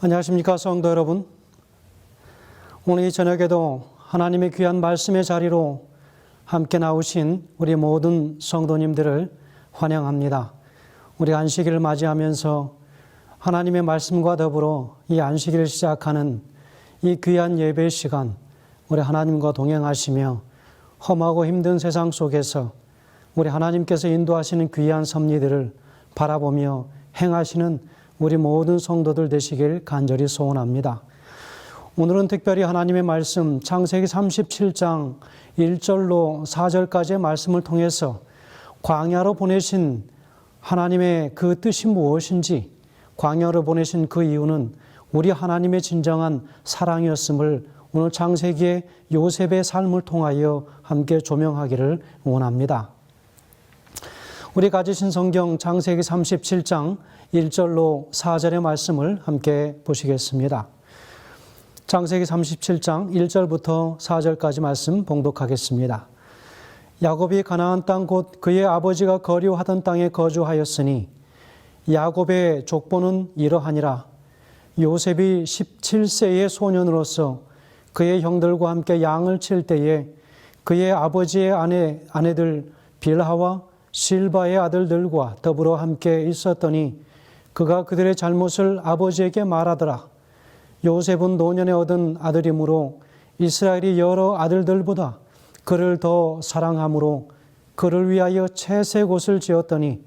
안녕하십니까, 성도 여러분. 오늘 이 저녁에도 하나님의 귀한 말씀의 자리로 함께 나오신 우리 모든 성도님들을 환영합니다. 우리 안식일을 맞이하면서 하나님의 말씀과 더불어 이 안식일을 시작하는 이 귀한 예배의 시간, 우리 하나님과 동행하시며 험하고 힘든 세상 속에서 우리 하나님께서 인도하시는 귀한 섭리들을 바라보며 행하시는 우리 모든 성도들 되시길 간절히 소원합니다. 오늘은 특별히 하나님의 말씀 창세기 37장 1절로 4절까지의 말씀을 통해서 광야로 보내신 하나님의 그 뜻이 무엇인지, 광야로 보내신 그 이유는 우리 하나님의 진정한 사랑이었음을 오늘 창세기의 요셉의 삶을 통하여 함께 조명하기를 원합니다. 우리 가지신 성경 창세기 37장 1절로 4절의 말씀을 함께 보시겠습니다. 창세기 37장 1절부터 4절까지 말씀 봉독하겠습니다. 야곱이 가나안 땅 곧 그의 아버지가 거류하던 땅에 거주하였으니 야곱의 족보는 이러하니라. 요셉이 17세의 소년으로서 그의 형들과 함께 양을 칠 때에 그의 아버지의 아내들 빌하와 실바의 아들들과 더불어 함께 있었더니 그가 그들의 잘못을 아버지에게 말하더라. 요셉은 노년에 얻은 아들이므로 이스라엘이 여러 아들들보다 그를 더 사랑하므로 그를 위하여 채색 옷을 지었더니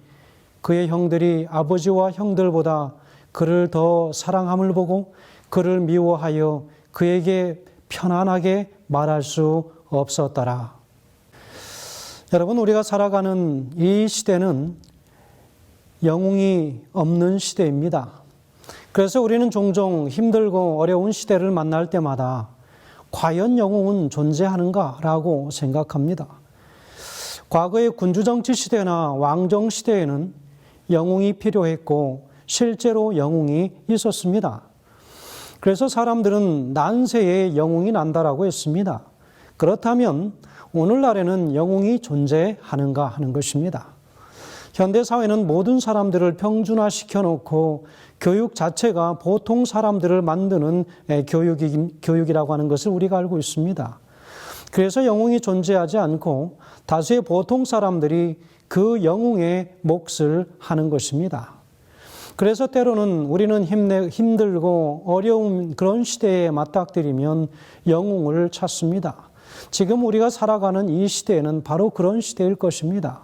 그의 형들이 아버지와 형들보다 그를 더 사랑함을 보고 그를 미워하여 그에게 편안하게 말할 수 없었더라. 여러분, 우리가 살아가는 이 시대는 영웅이 없는 시대입니다. 그래서 우리는 종종 힘들고 어려운 시대를 만날 때마다 과연 영웅은 존재하는가라고 생각합니다. 과거의 군주정치 시대나 왕정 시대에는 영웅이 필요했고 실제로 영웅이 있었습니다. 그래서 사람들은 난세에 영웅이 난다라고 했습니다. 그렇다면 오늘날에는 영웅이 존재하는가 하는 것입니다. 현대사회는 모든 사람들을 평준화시켜 놓고 교육 자체가 보통 사람들을 만드는 교육이라고 하는 것을 우리가 알고 있습니다. 그래서 영웅이 존재하지 않고 다수의 보통 사람들이 그 영웅의 몫을 하는 것입니다. 그래서 때로는 우리는 힘들고 어려운 그런 시대에 맞닥뜨리면 영웅을 찾습니다. 지금 우리가 살아가는 이 시대에는 바로 그런 시대일 것입니다.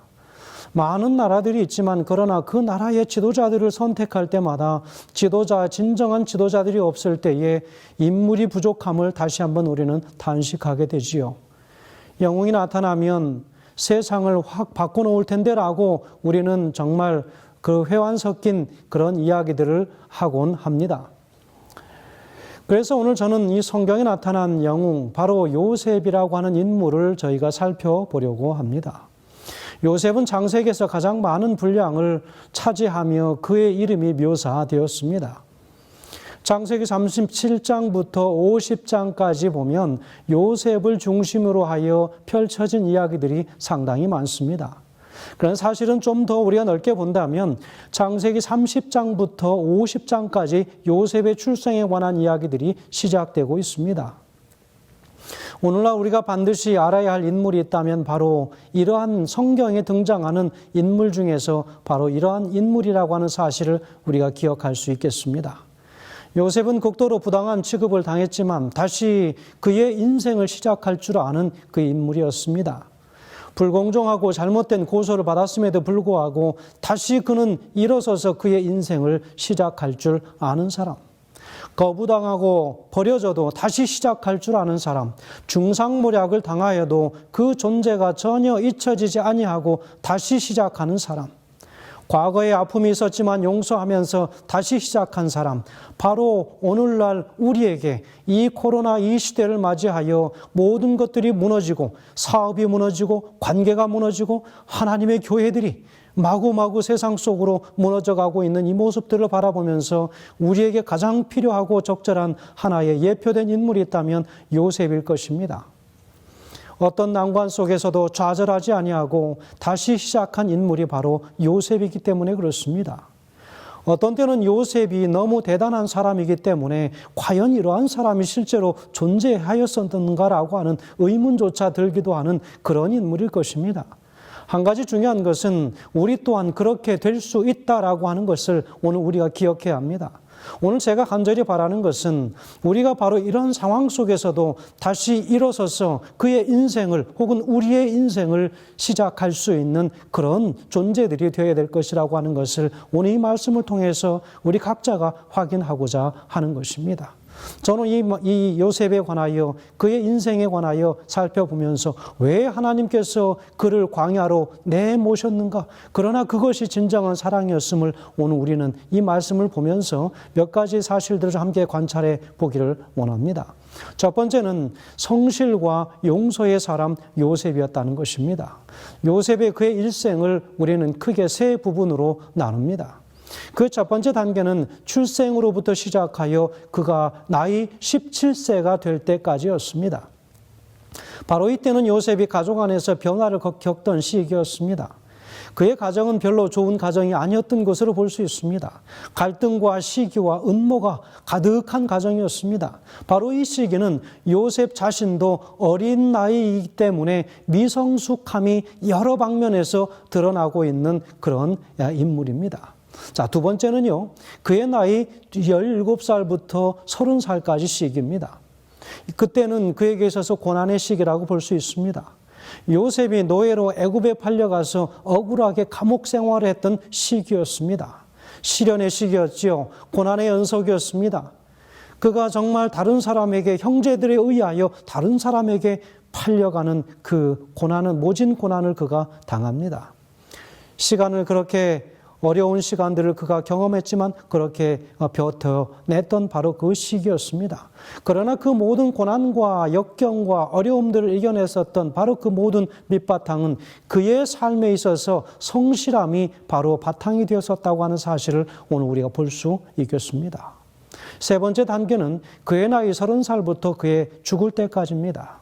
많은 나라들이 있지만 그러나 그 나라의 지도자들을 선택할 때마다 진정한 지도자들이 없을 때에 인물이 부족함을 다시 한번 우리는 탄식하게 되지요. 영웅이 나타나면 세상을 확 바꿔놓을 텐데라고 우리는 정말 그 회환 섞인 그런 이야기들을 하곤 합니다. 그래서 오늘 저는 이 성경에 나타난 영웅, 바로 요셉이라고 하는 인물을 저희가 살펴보려고 합니다. 요셉은 창세기에서 가장 많은 분량을 차지하며 그의 이름이 묘사되었습니다. 창세기 37장부터 50장까지 보면 요셉을 중심으로 하여 펼쳐진 이야기들이 상당히 많습니다. 그런 사실은 좀 더 우리가 넓게 본다면 창세기 30장부터 50장까지 요셉의 출생에 관한 이야기들이 시작되고 있습니다. 오늘날 우리가 반드시 알아야 할 인물이 있다면 바로 이러한 성경에 등장하는 인물 중에서 바로 이러한 인물이라고 하는 사실을 우리가 기억할 수 있겠습니다. 요셉은 극도로 부당한 취급을 당했지만 다시 그의 인생을 시작할 줄 아는 그 인물이었습니다. 불공정하고 잘못된 고소를 받았음에도 불구하고 다시 그는 일어서서 그의 인생을 시작할 줄 아는 사람. 거부당하고 버려져도 다시 시작할 줄 아는 사람, 중상모략을 당하여도 그 존재가 전혀 잊혀지지 아니하고 다시 시작하는 사람, 과거에 아픔이 있었지만 용서하면서 다시 시작한 사람, 바로 오늘날 우리에게 이 코로나 이 시대를 맞이하여 모든 것들이 무너지고 사업이 무너지고 관계가 무너지고 하나님의 교회들이 마구마구 세상 속으로 무너져가고 있는 이 모습들을 바라보면서 우리에게 가장 필요하고 적절한 하나의 예표된 인물이 있다면 요셉일 것입니다. 어떤 난관 속에서도 좌절하지 아니하고 다시 시작한 인물이 바로 요셉이기 때문에 그렇습니다. 어떤 때는 요셉이 너무 대단한 사람이기 때문에 과연 이러한 사람이 실제로 존재하였었는가라고 하는 의문조차 들기도 하는 그런 인물일 것입니다. 한 가지 중요한 것은 우리 또한 그렇게 될 수 있다라고 하는 것을 오늘 우리가 기억해야 합니다. 오늘 제가 간절히 바라는 것은 우리가 바로 이런 상황 속에서도 다시 일어서서 그의 인생을 혹은 우리의 인생을 시작할 수 있는 그런 존재들이 되어야 될 것이라고 하는 것을 오늘 이 말씀을 통해서 우리 각자가 확인하고자 하는 것입니다. 저는 이 요셉에 관하여 그의 인생에 관하여 살펴보면서 왜 하나님께서 그를 광야로 내모셨는가? 그러나 그것이 진정한 사랑이었음을 오늘 우리는 이 말씀을 보면서 몇 가지 사실들을 함께 관찰해 보기를 원합니다. 첫 번째는 성실과 용서의 사람 요셉이었다는 것입니다. 요셉의 그의 일생을 우리는 크게 세 부분으로 나눕니다. 그 첫 번째 단계는 출생으로부터 시작하여 그가 나이 17세가 될 때까지였습니다. 바로 이때는 요셉이 가족 안에서 변화를 겪던 시기였습니다. 그의 가정은 별로 좋은 가정이 아니었던 것으로 볼 수 있습니다. 갈등과 시기와 음모가 가득한 가정이었습니다. 바로 이 시기는 요셉 자신도 어린 나이이기 때문에 미성숙함이 여러 방면에서 드러나고 있는 그런 인물입니다. 자, 두 번째는요, 그의 나이 17살부터 30살까지 시기입니다. 그때는 그에게 있어서 고난의 시기라고 볼 수 있습니다. 요셉이 노예로 애굽에 팔려가서 억울하게 감옥 생활을 했던 시기였습니다. 시련의 시기였지요. 고난의 연속이었습니다. 그가 정말 다른 사람에게, 형제들에 의하여 다른 사람에게 팔려가는 그 고난은, 모진 고난을 그가 당합니다. 시간을 그렇게 어려운 시간들을 그가 경험했지만 그렇게 버텨냈던 바로 그 시기였습니다. 그러나 그 모든 고난과 역경과 어려움들을 이겨냈었던 바로 그 모든 밑바탕은 그의 삶에 있어서 성실함이 바로 바탕이 되었었다고 하는 사실을 오늘 우리가 볼 수 있겠습니다. 세 번째 단계는 그의 나이 30살부터 그의 죽을 때까지입니다.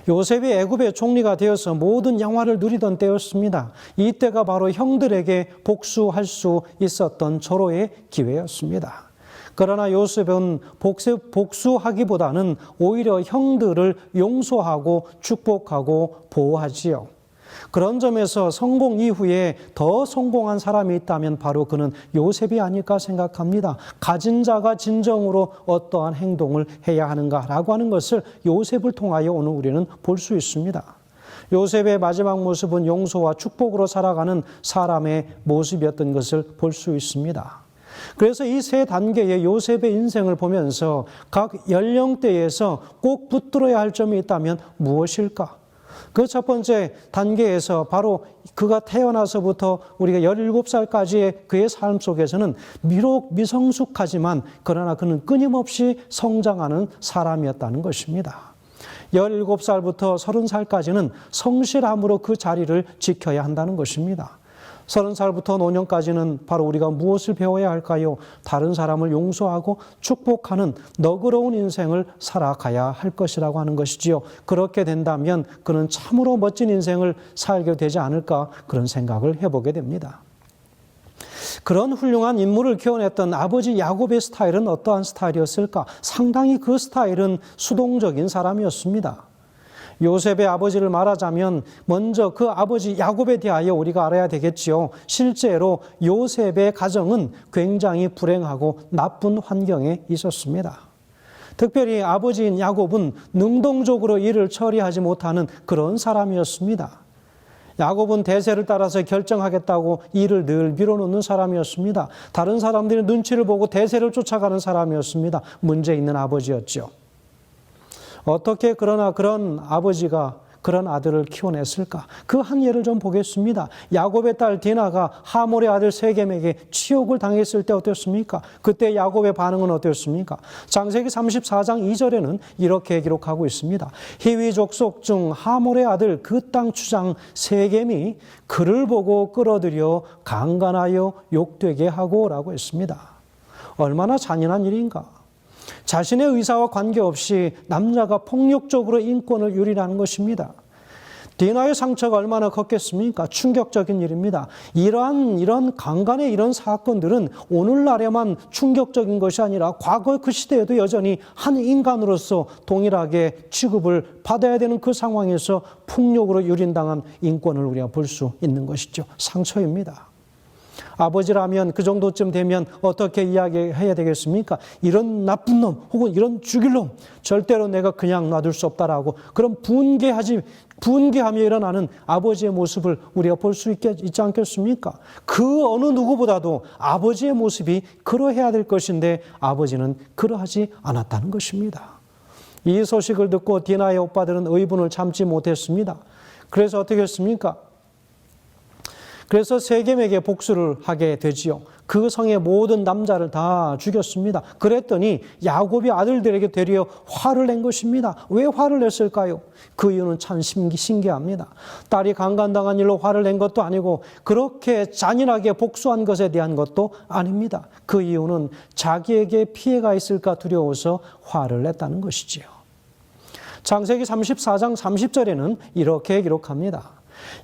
요셉이 애굽의 총리가 되어서 모든 영화를 누리던 때였습니다. 이때가 바로 형들에게 복수할 수 있었던 절호의 기회였습니다. 그러나 요셉은 복수하기보다는 오히려 형들을 용서하고 축복하고 보호하지요. 그런 점에서 성공 이후에 더 성공한 사람이 있다면 바로 그는 요셉이 아닐까 생각합니다. 가진 자가 진정으로 어떠한 행동을 해야 하는가라고 하는 것을 요셉을 통하여 오늘 우리는 볼 수 있습니다. 요셉의 마지막 모습은 용서와 축복으로 살아가는 사람의 모습이었던 것을 볼 수 있습니다. 그래서 이 세 단계의 요셉의 인생을 보면서 각 연령대에서 꼭 붙들어야 할 점이 있다면 무엇일까? 그 첫 번째 단계에서 바로 그가 태어나서부터 우리가 17살까지의 그의 삶 속에서는 비록 미성숙하지만 그러나 그는 끊임없이 성장하는 사람이었다는 것입니다. 17살부터 30살까지는 성실함으로 그 자리를 지켜야 한다는 것입니다. 30살부터 노년까지는 바로 우리가 무엇을 배워야 할까요? 다른 사람을 용서하고 축복하는 너그러운 인생을 살아가야 할 것이라고 하는 것이지요. 그렇게 된다면 그는 참으로 멋진 인생을 살게 되지 않을까 그런 생각을 해보게 됩니다. 그런 훌륭한 인물을 키워냈던 아버지 야곱의 스타일은 어떠한 스타일이었을까? 상당히 그 스타일은 수동적인 사람이었습니다. 요셉의 아버지를 말하자면 먼저 그 아버지 야곱에 대하여 우리가 알아야 되겠지요. 실제로 요셉의 가정은 굉장히 불행하고 나쁜 환경에 있었습니다. 특별히 아버지인 야곱은 능동적으로 일을 처리하지 못하는 그런 사람이었습니다. 야곱은 대세를 따라서 결정하겠다고 일을 늘 밀어놓는 사람이었습니다. 다른 사람들이 눈치를 보고 대세를 쫓아가는 사람이었습니다. 문제 있는 아버지였죠. 어떻게 그러나 그런 아버지가 그런 아들을 키워냈을까? 그 한 예를 좀 보겠습니다. 야곱의 딸 디나가 하몰의 아들 세겜에게 치욕을 당했을 때 어땠습니까? 그때 야곱의 반응은 어땠습니까? 창세기 34장 2절에는 이렇게 기록하고 있습니다. 히위 족속 중 하몰의 아들 그 땅 주장 세겜이 그를 보고 끌어들여 강간하여 욕되게 하고 라고 했습니다. 얼마나 잔인한 일인가? 자신의 의사와 관계없이 남자가 폭력적으로 인권을 유린하는 것입니다. 디나의 상처가 얼마나 컸겠습니까? 충격적인 일입니다. 이런 강간의 이런 사건들은 오늘날에만 충격적인 것이 아니라 과거 그 시대에도 여전히 한 인간으로서 동일하게 취급을 받아야 되는 그 상황에서 폭력으로 유린당한 인권을 우리가 볼 수 있는 것이죠. 상처입니다. 아버지라면 그 정도쯤 되면 어떻게 이야기해야 되겠습니까? 이런 나쁜 놈 혹은 이런 죽일 놈 절대로 내가 그냥 놔둘 수 없다라고 그런 분개하며 일어나는 아버지의 모습을 우리가 볼 수 있지 않겠습니까? 그 어느 누구보다도 아버지의 모습이 그러해야 될 것인데 아버지는 그러하지 않았다는 것입니다. 이 소식을 듣고 디나의 오빠들은 의분을 참지 못했습니다. 그래서 어떻게 했습니까? 그래서 세겜에게 복수를 하게 되지요. 그 성의 모든 남자를 다 죽였습니다. 그랬더니 야곱이 아들들에게 되려 화를 낸 것입니다. 왜 화를 냈을까요? 그 이유는 참 신기합니다. 딸이 강간당한 일로 화를 낸 것도 아니고 그렇게 잔인하게 복수한 것에 대한 것도 아닙니다. 그 이유는 자기에게 피해가 있을까 두려워서 화를 냈다는 것이지요. 창세기 34장 30절에는 이렇게 기록합니다.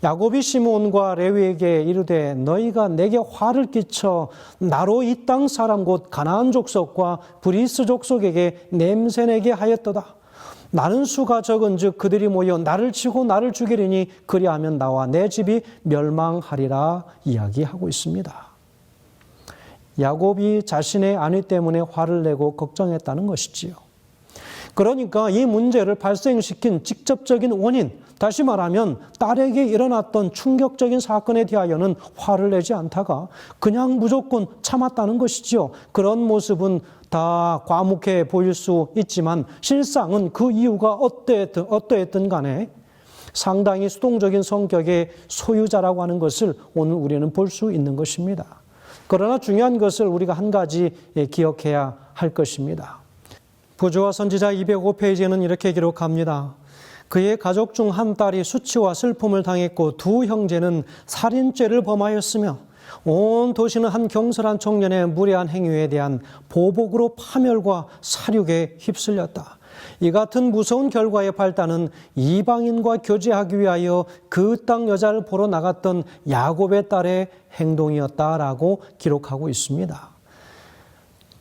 야곱이 시므온과 레위에게 이르되 너희가 내게 화를 끼쳐 나로 이 땅 사람 곧 가나안 족속과 브리스 족속에게 냄새내게 하였도다. 나는 수가 적은즉 그들이 모여 나를 치고 나를 죽이리니 그리하면 나와 내 집이 멸망하리라 이야기하고 있습니다. 야곱이 자신의 아내 때문에 화를 내고 걱정했다는 것이지요. 그러니까 이 문제를 발생시킨 직접적인 원인, 다시 말하면 딸에게 일어났던 충격적인 사건에 대하여는 화를 내지 않다가 그냥 무조건 참았다는 것이지요. 그런 모습은 다 과묵해 보일 수 있지만 실상은 그 이유가 어떠했든 간에 상당히 수동적인 성격의 소유자라고 하는 것을 오늘 우리는 볼 수 있는 것입니다. 그러나 중요한 것을 우리가 한 가지 기억해야 할 것입니다. 부조와 선지자 205페이지에는 이렇게 기록합니다. 그의 가족 중 한 딸이 수치와 슬픔을 당했고 두 형제는 살인죄를 범하였으며 온 도시는 한 경솔한 청년의 무례한 행위에 대한 보복으로 파멸과 살육에 휩쓸렸다. 이 같은 무서운 결과의 발단은 이방인과 교제하기 위하여 그 땅 여자를 보러 나갔던 야곱의 딸의 행동이었다라고 기록하고 있습니다.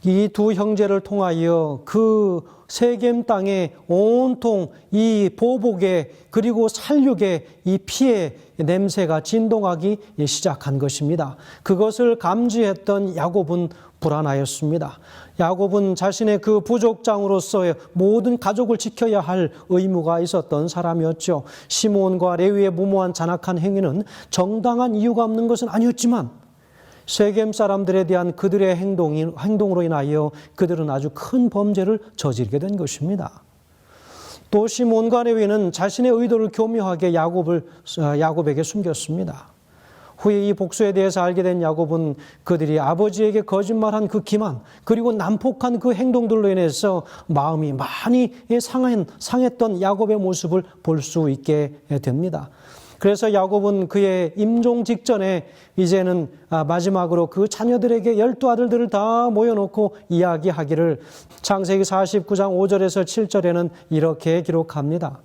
이 두 형제를 통하여 그 세겜 땅에 온통 이 보복의 그리고 살육의 이 피의 냄새가 진동하기 시작한 것입니다. 그것을 감지했던 야곱은 불안하였습니다. 야곱은 자신의 그 부족장으로서의 모든 가족을 지켜야 할 의무가 있었던 사람이었죠. 시므온과 레위의 무모한 잔악한 행위는 정당한 이유가 없는 것은 아니었지만 세겜 사람들에 대한 그들의 행동으로 인하여 그들은 아주 큰 범죄를 저지르게 된 것입니다. 또 시므온과 레위는 자신의 의도를 교묘하게 야곱에게 숨겼습니다. 후에 이 복수에 대해서 알게 된 야곱은 그들이 아버지에게 거짓말한 그 기만 그리고 난폭한 그 행동들로 인해서 마음이 많이 상했던 야곱의 모습을 볼 수 있게 됩니다. 그래서 야곱은 그의 임종 직전에 이제는 마지막으로 그 자녀들에게 12아들들을 다 모여놓고 이야기하기를 창세기 49장 5절에서 7절에는 이렇게 기록합니다.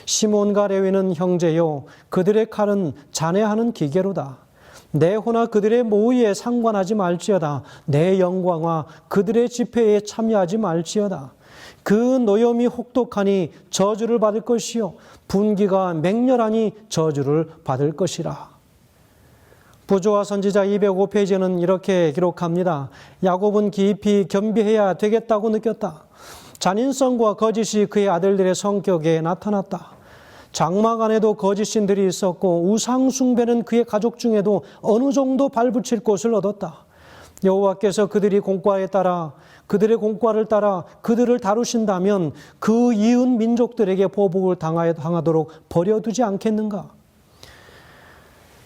시몬과 레위는 형제요 그들의 칼은 잔해하는 기계로다. 내 호나 그들의 모의에 상관하지 말지어다. 내 영광과 그들의 집회에 참여하지 말지어다. 그 노염이 혹독하니 저주를 받을 것이요 분기가 맹렬하니 저주를 받을 것이라. 부조와 선지자 205페이지에는 이렇게 기록합니다. 야곱은 깊이 겸비해야 되겠다고 느꼈다. 잔인성과 거짓이 그의 아들들의 성격에 나타났다. 장막 안에도 거짓신들이 있었고 우상 숭배는 그의 가족 중에도 어느 정도 발붙일 곳을 얻었다. 여호와께서 그들의 공과를 따라 그들을 다루신다면 그 이웃 민족들에게 보복을 당하도록 버려두지 않겠는가?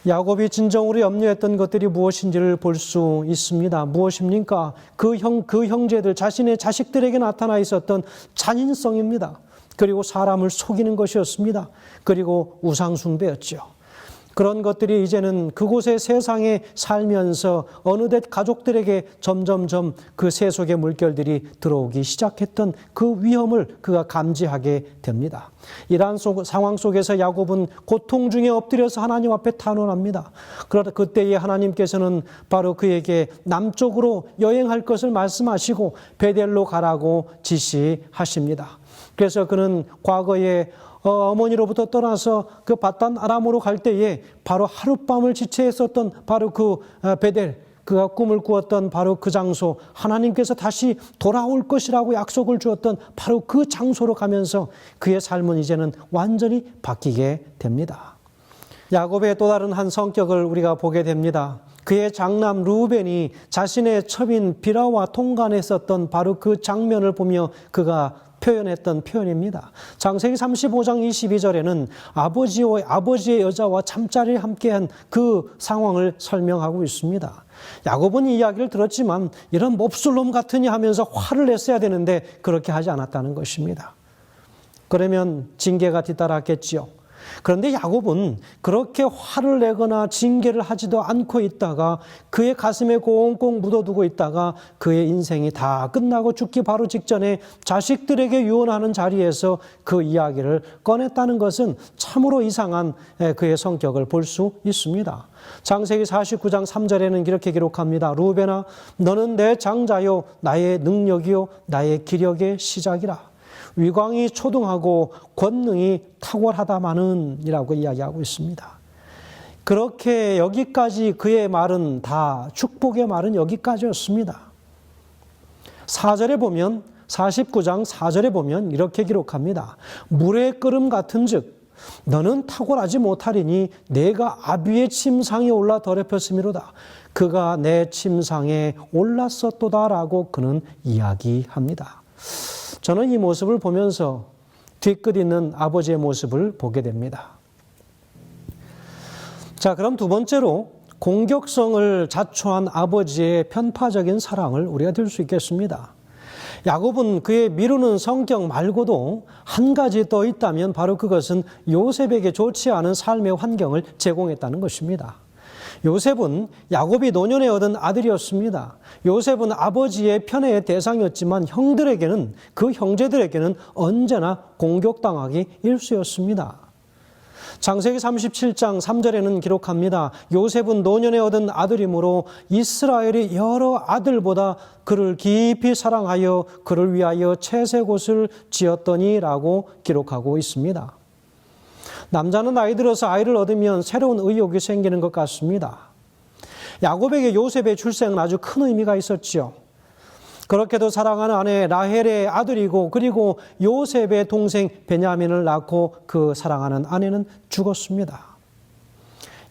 야곱이 진정으로 염려했던 것들이 무엇인지를 볼 수 있습니다. 무엇입니까? 그 형제들 자신의 자식들에게 나타나 있었던 잔인성입니다. 그리고 사람을 속이는 것이었습니다. 그리고 우상 숭배였죠. 그런 것들이 이제는 그곳의 세상에 살면서 어느덧 가족들에게 점점점 그 세속의 물결들이 들어오기 시작했던 그 위험을 그가 감지하게 됩니다. 이러한 상황 속에서 야곱은 고통 중에 엎드려서 하나님 앞에 탄원합니다. 그러다 그때에 하나님께서는 바로 그에게 남쪽으로 여행할 것을 말씀하시고 베델로 가라고 지시하십니다. 그래서 그는 과거에 어머니로부터 떠나서 그 바단 아람으로 갈 때에 바로 하룻밤을 지체했었던 바로 그 베델, 그가 꿈을 꾸었던 바로 그 장소, 하나님께서 다시 돌아올 것이라고 약속을 주었던 바로 그 장소로 가면서 그의 삶은 이제는 완전히 바뀌게 됩니다. 야곱의 또 다른 한 성격을 우리가 보게 됩니다. 그의 장남 루벤이 자신의 첩인 비라와 통간했었던 바로 그 장면을 보며 그가 표현했던 표현입니다. 창세기 35장 22절에는 아버지의 여자와 잠자리에 함께한 그 상황을 설명하고 있습니다. 야곱은 이 이야기를 들었지만 이런 몹쓸놈 같으니 하면서 화를 냈어야 되는데 그렇게 하지 않았다는 것입니다. 그러면 징계가 뒤따랐겠지요. 그런데 야곱은 그렇게 화를 내거나 징계를 하지도 않고 있다가 그의 가슴에 꽁꽁 묻어두고 있다가 그의 인생이 다 끝나고 죽기 바로 직전에 자식들에게 유언하는 자리에서 그 이야기를 꺼냈다는 것은 참으로 이상한 그의 성격을 볼 수 있습니다. 창세기 49장 3절에는 이렇게 기록합니다. 루벤아, 너는 내 장자요 나의 능력이요 나의 기력의 시작이라. 위광이 초등하고 권능이 탁월하다마는 이라고 이야기하고 있습니다. 그렇게 여기까지 그의 말은 다 축복의 말은 여기까지였습니다. 4절에 보면 49장 4절에 보면 이렇게 기록합니다. 물의 끓음 같은즉 너는 탁월하지 못하리니 내가 아비의 침상에 올라 더럽혔음이로다. 그가 내 침상에 올랐었도다라고 그는 이야기합니다. 저는 이 모습을 보면서 뒤끝 있는 아버지의 모습을 보게 됩니다. 자, 그럼 두 번째로 공격성을 자초한 아버지의 편파적인 사랑을 우리가 들 수 있겠습니다. 야곱은 그의 미루는 성격 말고도 한 가지 더 있다면 바로 그것은 요셉에게 좋지 않은 삶의 환경을 제공했다는 것입니다. 요셉은 야곱이 노년에 얻은 아들이었습니다. 요셉은 아버지의 편애의 대상이었지만 형들에게는, 그 형제들에게는 언제나 공격당하기 일쑤였습니다. 창세기 37장 3절에는 기록합니다. 요셉은 노년에 얻은 아들이므로 이스라엘이 여러 아들보다 그를 깊이 사랑하여 그를 위하여 채색옷을 지었더니라고 기록하고 있습니다. 남자는 나이 들어서 아이를 얻으면 새로운 의욕이 생기는 것 같습니다. 야곱에게 요셉의 출생은 아주 큰 의미가 있었지요. 그렇게도 사랑하는 아내 라헬의 아들이고 그리고 요셉의 동생 베냐민을 낳고 그 사랑하는 아내는 죽었습니다.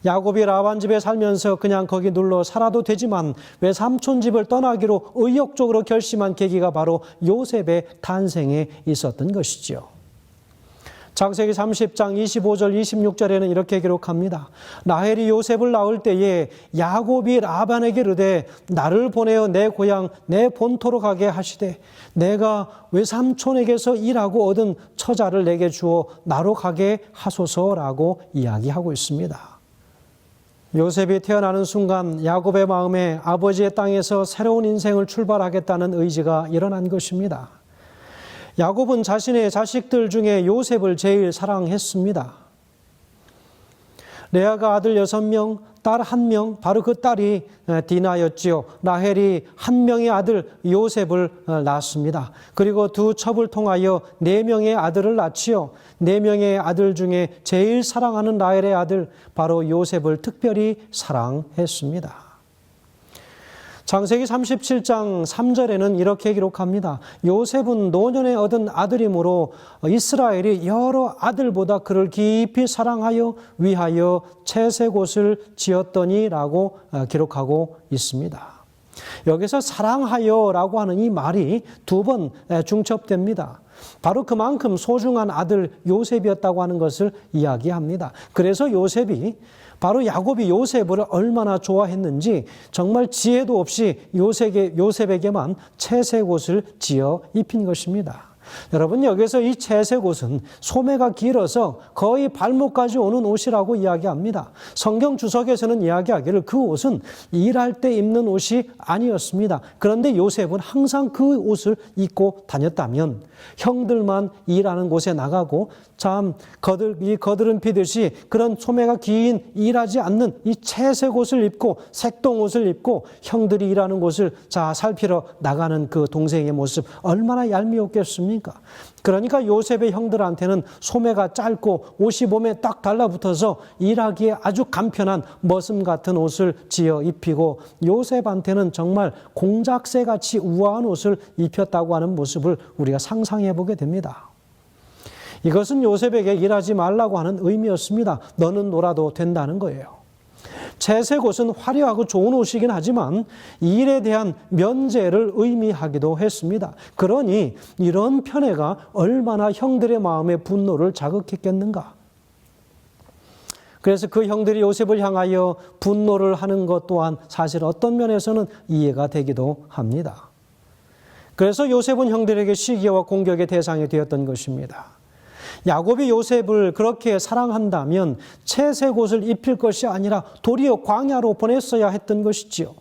야곱이 라반 집에 살면서 그냥 거기 눌러 살아도 되지만 외삼촌 집을 떠나기로 의욕적으로 결심한 계기가 바로 요셉의 탄생에 있었던 것이지요. 창세기 30장 25절 26절에는 이렇게 기록합니다. 라헬이 요셉을 낳을 때에 야곱이 라반에게 이르되 나를 보내어 내 고향 내 본토로 가게 하시되 내가 외삼촌에게서 일하고 얻은 처자를 내게 주어 나로 가게 하소서라고 이야기하고 있습니다. 요셉이 태어나는 순간 야곱의 마음에 아버지의 땅에서 새로운 인생을 출발하겠다는 의지가 일어난 것입니다. 야곱은 자신의 자식들 중에 요셉을 제일 사랑했습니다. 레아가 아들 6명, 딸 1명, 바로 그 딸이 디나였지요. 라헬이 한 명의 아들 요셉을 낳았습니다. 그리고 두 첩을 통하여 4명의 아들을 낳지요. 4명의 아들 중에 제일 사랑하는 라헬의 아들 바로 요셉을 특별히 사랑했습니다. 창세기 37장 3절에는 이렇게 기록합니다. 요셉은 노년에 얻은 아들이므로 이스라엘이 여러 아들보다 그를 깊이 사랑하여 위하여 채색옷을 지었더니라고 기록하고 있습니다. 여기서 사랑하여라고 하는 이 말이 2번 중첩됩니다. 바로 그만큼 소중한 아들 요셉이었다고 하는 것을 이야기합니다. 그래서 요셉이 바로 야곱이 요셉을 얼마나 좋아했는지 정말 지혜도 없이 요셉에게만 채색 옷을 지어 입힌 것입니다. 여러분, 여기서 이 채색 옷은 소매가 길어서 거의 발목까지 오는 옷이라고 이야기합니다. 성경 주석에서는 이야기하기를 그 옷은 일할 때 입는 옷이 아니었습니다. 그런데 요셉은 항상 그 옷을 입고 다녔다면 형들만 일하는 곳에 나가고 참 거드름 피듯이 그런 소매가 긴 일하지 않는 이 채색 옷을 입고 색동 옷을 입고 형들이 일하는 곳을 살피러 나가는 그 동생의 모습 얼마나 얄미웠겠습니까? 그러니까 요셉의 형들한테는 소매가 짧고 옷이 몸에 딱 달라붙어서 일하기에 아주 간편한 머슴 같은 옷을 지어 입히고 요셉한테는 정말 공작새같이 우아한 옷을 입혔다고 하는 모습을 우리가 상상해 보게 됩니다. 이것은 요셉에게 일하지 말라고 하는 의미였습니다. 너는 놀아도 된다는 거예요. 채색 옷은 화려하고 좋은 옷이긴 하지만 일에 대한 면제를 의미하기도 했습니다. 그러니 이런 편애가 얼마나 형들의 마음의 분노를 자극했겠는가. 그래서 그 형들이 요셉을 향하여 분노를 하는 것 또한 사실 어떤 면에서는 이해가 되기도 합니다. 그래서 요셉은 형들에게 시기와 공격의 대상이 되었던 것입니다. 야곱이 요셉을 그렇게 사랑한다면 채색 옷을 입힐 것이 아니라 도리어 광야로 보냈어야 했던 것이지요.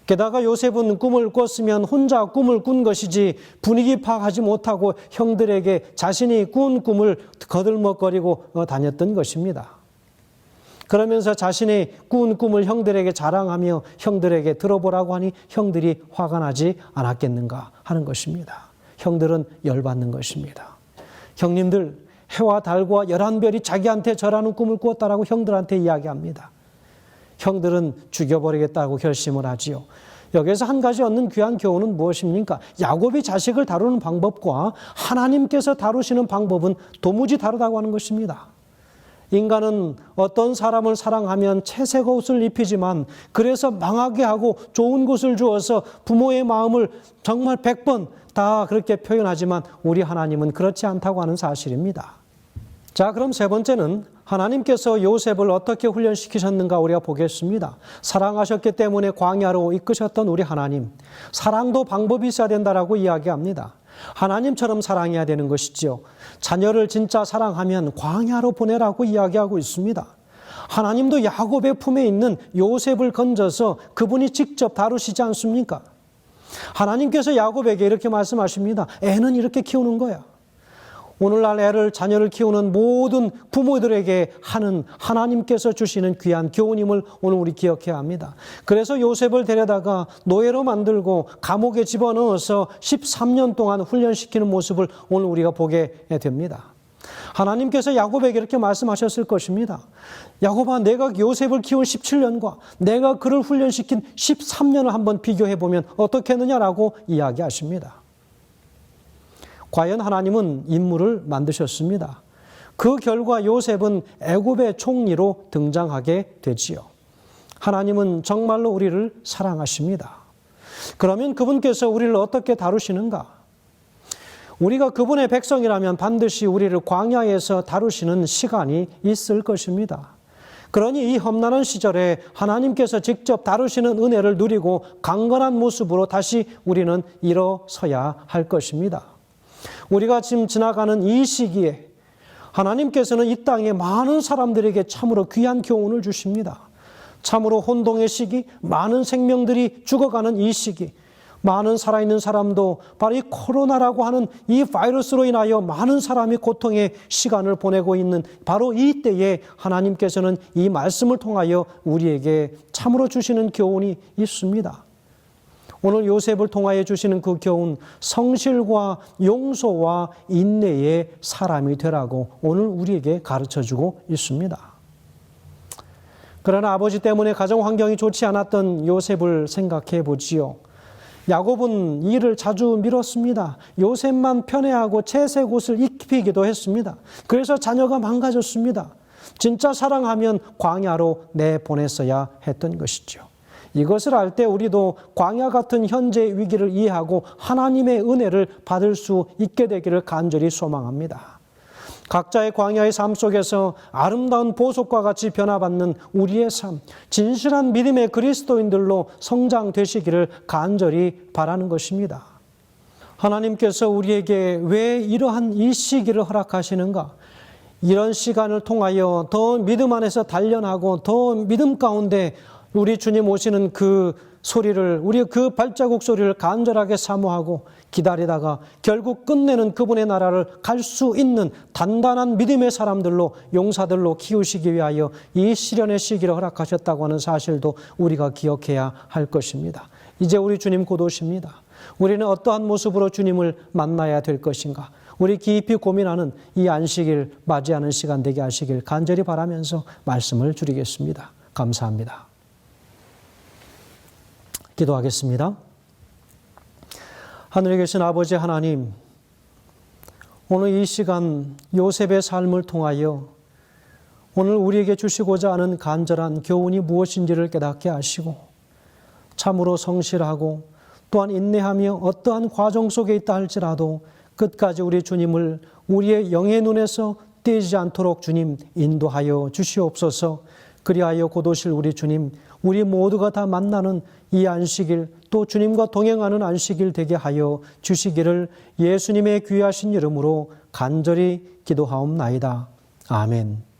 게다가 요셉은 꿈을 꿨으면 혼자 꿈을 꾼 것이지 분위기 파악하지 못하고 형들에게 자신이 꾼 꿈을 거들먹거리고 다녔던 것입니다. 그러면서 자신이 꾼 꿈을 형들에게 자랑하며 형들에게 들어보라고 하니 형들이 화가 나지 않았겠는가 하는 것입니다. 형들은 열받는 것입니다. 형님들, 해와 달과 11별이 자기한테 절하는 꿈을 꾸었다라고 형들한테 이야기합니다. 형들은 죽여버리겠다고 결심을 하지요. 여기서 한 가지 얻는 귀한 교훈은 무엇입니까? 야곱이 자식을 다루는 방법과 하나님께서 다루시는 방법은 도무지 다르다고 하는 것입니다. 인간은 어떤 사람을 사랑하면 채색 옷을 입히지만 그래서 망하게 하고 좋은 것을 주어서 부모의 마음을 정말 100번 다 그렇게 표현하지만 우리 하나님은 그렇지 않다고 하는 사실입니다. 자, 그럼 세 번째는 하나님께서 요셉을 어떻게 훈련시키셨는가 우리가 보겠습니다. 사랑하셨기 때문에 광야로 이끄셨던 우리 하나님. 사랑도 방법이 있어야 된다라고 이야기합니다. 하나님처럼 사랑해야 되는 것이지요. 자녀를 진짜 사랑하면 광야로 보내라고 이야기하고 있습니다. 하나님도 야곱의 품에 있는 요셉을 건져서 그분이 직접 다루시지 않습니까? 하나님께서 야곱에게 이렇게 말씀하십니다. 애는 이렇게 키우는 거야. 오늘날 자녀를 키우는 모든 부모들에게 하는 하나님께서 주시는 귀한 교훈임을 오늘 우리 기억해야 합니다. 그래서 요셉을 데려다가 노예로 만들고 감옥에 집어넣어서 13년 동안 훈련시키는 모습을 오늘 우리가 보게 됩니다. 하나님께서 야곱에게 이렇게 말씀하셨을 것입니다. 야곱아, 내가 요셉을 키운 17년과 내가 그를 훈련시킨 13년을 한번 비교해보면 어떻겠느냐라고 이야기하십니다. 과연 하나님은 인물을 만드셨습니다. 그 결과 요셉은 애굽의 총리로 등장하게 되지요. 하나님은 정말로 우리를 사랑하십니다. 그러면 그분께서 우리를 어떻게 다루시는가? 우리가 그분의 백성이라면 반드시 우리를 광야에서 다루시는 시간이 있을 것입니다. 그러니 이 험난한 시절에 하나님께서 직접 다루시는 은혜를 누리고 강건한 모습으로 다시 우리는 일어서야 할 것입니다. 우리가 지금 지나가는 이 시기에 하나님께서는 이 땅에 많은 사람들에게 참으로 귀한 교훈을 주십니다. 참으로 혼동의 시기, 많은 생명들이 죽어가는 이 시기, 많은 살아있는 사람도 바로 이 코로나라고 하는 이 바이러스로 인하여 많은 사람이 고통의 시간을 보내고 있는 바로 이 때에 하나님께서는 이 말씀을 통하여 우리에게 참으로 주시는 교훈이 있습니다. 오늘 요셉을 통하여 주시는 그 교훈, 성실과 용서와 인내의 사람이 되라고 오늘 우리에게 가르쳐주고 있습니다. 그러나 아버지 때문에 가정 환경이 좋지 않았던 요셉을 생각해 보지요. 야곱은 일을 자주 미뤘습니다. 요셉만 편애하고 채색 옷을 입히기도 했습니다. 그래서 자녀가 망가졌습니다. 진짜 사랑하면 광야로 내보냈어야 했던 것이죠. 이것을 알 때 우리도 광야 같은 현재 위기를 이해하고 하나님의 은혜를 받을 수 있게 되기를 간절히 소망합니다. 각자의 광야의 삶 속에서 아름다운 보석과 같이 변화받는 우리의 삶, 진실한 믿음의 그리스도인들로 성장되시기를 간절히 바라는 것입니다. 하나님께서 우리에게 왜 이러한 이 시기를 허락하시는가? 이런 시간을 통하여 더 믿음 안에서 단련하고 더 믿음 가운데 우리 주님 오시는 그 소리를, 우리 그 발자국 소리를 간절하게 사모하고 기다리다가 결국 끝내는 그분의 나라를 갈 수 있는 단단한 믿음의 사람들로, 용사들로 키우시기 위하여 이 시련의 시기를 허락하셨다고 하는 사실도 우리가 기억해야 할 것입니다. 이제 우리 주님 곧 오십니다. 우리는 어떠한 모습으로 주님을 만나야 될 것인가? 우리 깊이 고민하는 이 안식일 맞이하는 시간 되게 하시길 간절히 바라면서 말씀을 드리겠습니다. 감사합니다. 기도하겠습니다. 하늘에 계신 아버지 하나님, 오늘 이 시간 요셉의 삶을 통하여 오늘 우리에게 주시고자 하는 간절한 교훈이 무엇인지를 깨닫게 하시고 참으로 성실하고 또한 인내하며 어떠한 과정 속에 있다 할지라도 끝까지 우리 주님을 우리의 영의 눈에서 떼지 않도록 주님 인도하여 주시옵소서. 그리하여 곧 오실 우리 주님, 우리 모두가 다 만나는 이 안식일, 또 주님과 동행하는 안식일 되게 하여 주시기를 예수님의 귀하신 이름으로 간절히 기도하옵나이다. 아멘.